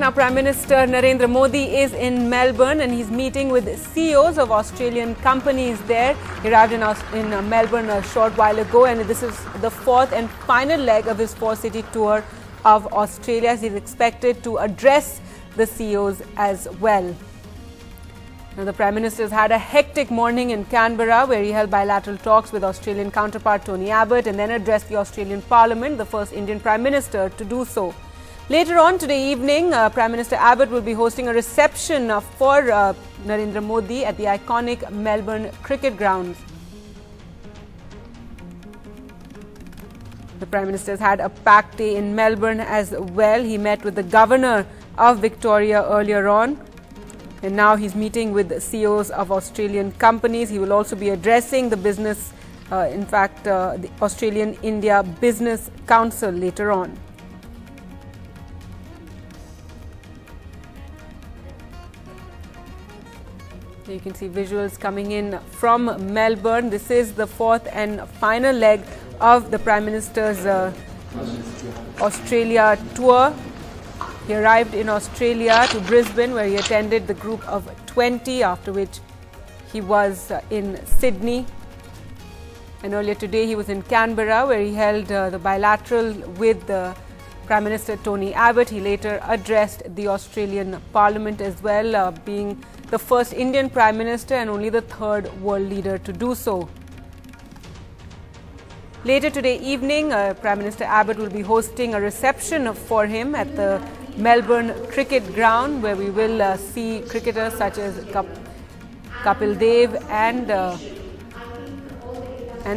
Now, Prime Minister Narendra Modi is in Melbourne and he's meeting with CEOs of Australian companies there. He arrived in Melbourne a short while ago, and this is the fourth and final leg of his four-city tour of Australia. He's expected to address the CEOs as well. Now, the Prime Minister has had a hectic morning in Canberra, where he held bilateral talks with Australian counterpart Tony Abbott and then addressed the Australian Parliament, the first Indian Prime Minister to do so. Later on today evening, Prime Minister Abbott will be hosting a reception for Narendra Modi at the iconic Melbourne Cricket Ground. The Prime Minister has had a packed day in Melbourne as well. He met with the Governor of Victoria earlier on, and now he's meeting with CEOs of Australian companies. He will also be addressing the business, the Australian-India Business Council later on. You can see visuals coming in from Melbourne. This is the fourth and final leg of the Prime Minister's Australia tour. He arrived in Australia to Brisbane, where he attended the group of 20, after which he was in Sydney. And earlier today he was in Canberra, where he held the bilateral with the Prime Minister Tony Abbott. He later addressed the Australian Parliament as well, being the first Indian Prime Minister and only the third world leader to do so. Later today evening, Prime Minister Abbott will be hosting a reception for him at the Melbourne Cricket Ground, where we will see cricketers such as Kapil Dev and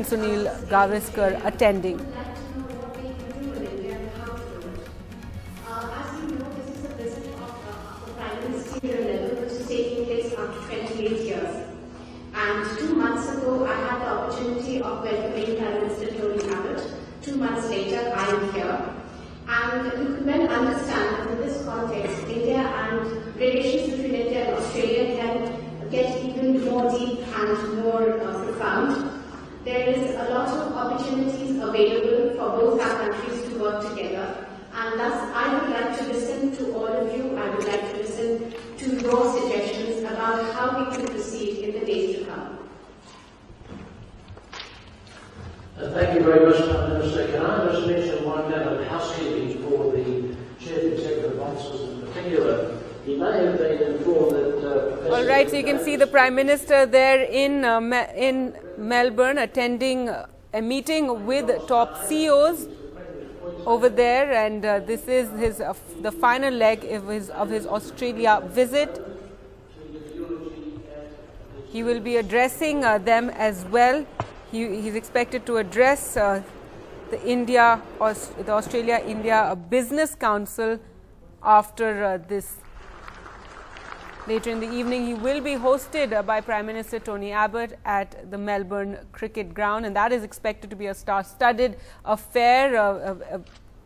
Sunil Gavaskar attending. Taking place after 28 years. And 2 months ago, I had the opportunity of welcoming Prime Minister Tony Abbott. 2 months later, I am here. And you can well understand that in this context, India and relations between India and Australia can get even more deep and more profound. There is a lot of opportunities available for both our countries to work together. And thus, I would like to listen to all of you. I would like to listen to your suggestions about how we can proceed in the days to come. Thank you very much, Prime Minister. Can I just mention one matter of housekeeping for the Chief Executive Officers in particular? He may have been informed that... All right, so you can see the Prime Minister there in Melbourne attending a meeting with top CEOs over there, and this is the final leg of his Australia visit. He will be addressing them as well. He's expected to address the Australia-India Business Council after this. Later in the evening, he will be hosted by Prime Minister Tony Abbott at the Melbourne Cricket Ground, and that is expected to be a star-studded affair,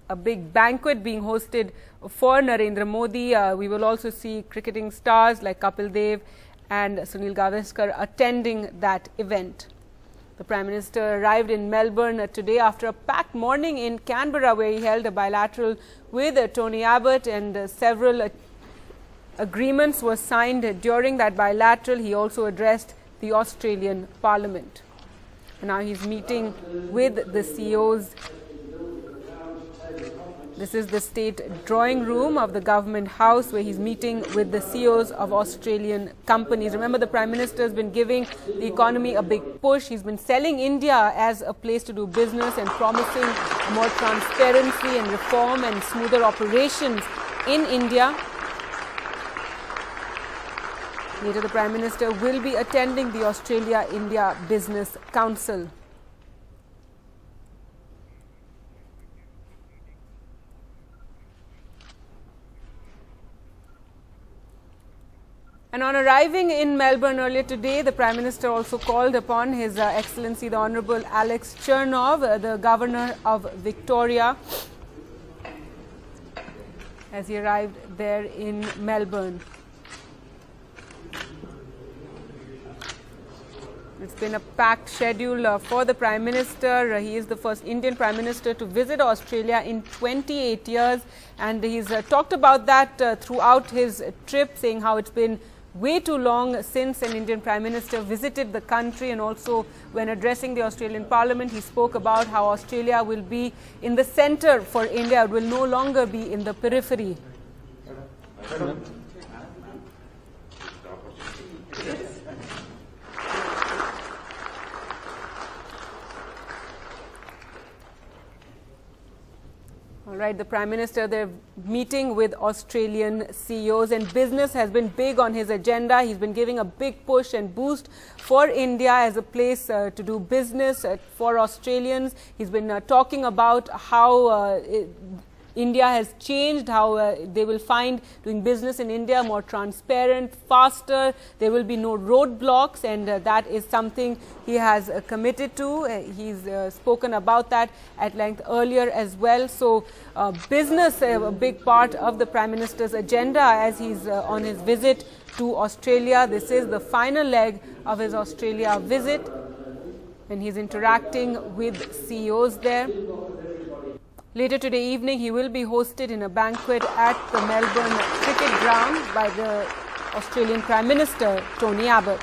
a big banquet being hosted for Narendra Modi. We will also see cricketing stars like Kapil Dev and Sunil Gavaskar attending that event. The Prime Minister arrived in Melbourne today after a packed morning in Canberra, where he held a bilateral with Tony Abbott, and several agreements were signed during that bilateral. He also addressed the Australian Parliament. And now he's meeting with the CEOs. This is the state drawing room of the Government House, where he's meeting with the CEOs of Australian companies. Remember, the Prime Minister has been giving the economy a big push. He's been selling India as a place to do business and promising more transparency and reform and smoother operations in India. Later, the Prime Minister will be attending the Australia-India Business Council. And on arriving in Melbourne earlier today, the Prime Minister also called upon His Excellency the Honourable Alex Chernov, the Governor of Victoria, as he arrived there in Melbourne. It's been a packed schedule for the Prime Minister. He is the first Indian Prime Minister to visit Australia in 28 years, and he's talked about that throughout his trip, saying how it's been way too long since an Indian Prime Minister visited the country. And also when addressing the Australian Parliament, he spoke about how Australia will be in the centre for India, it will no longer be in the periphery. All right, the Prime Minister, they're meeting with Australian CEOs, and business has been big on his agenda. He's been giving a big push and boost for India as a place to do business for Australians. He's been talking about how India has changed, how they will find doing business in India more transparent, faster. There will be no roadblocks, and that is something he has committed to. He's spoken about that at length earlier as well. So business a big part of the Prime Minister's agenda as he's on his visit to Australia. This is the final leg of his Australia visit, and he's interacting with CEOs there. Later today evening, he will be hosted in a banquet at the Melbourne Cricket Ground by the Australian Prime Minister Tony Abbott.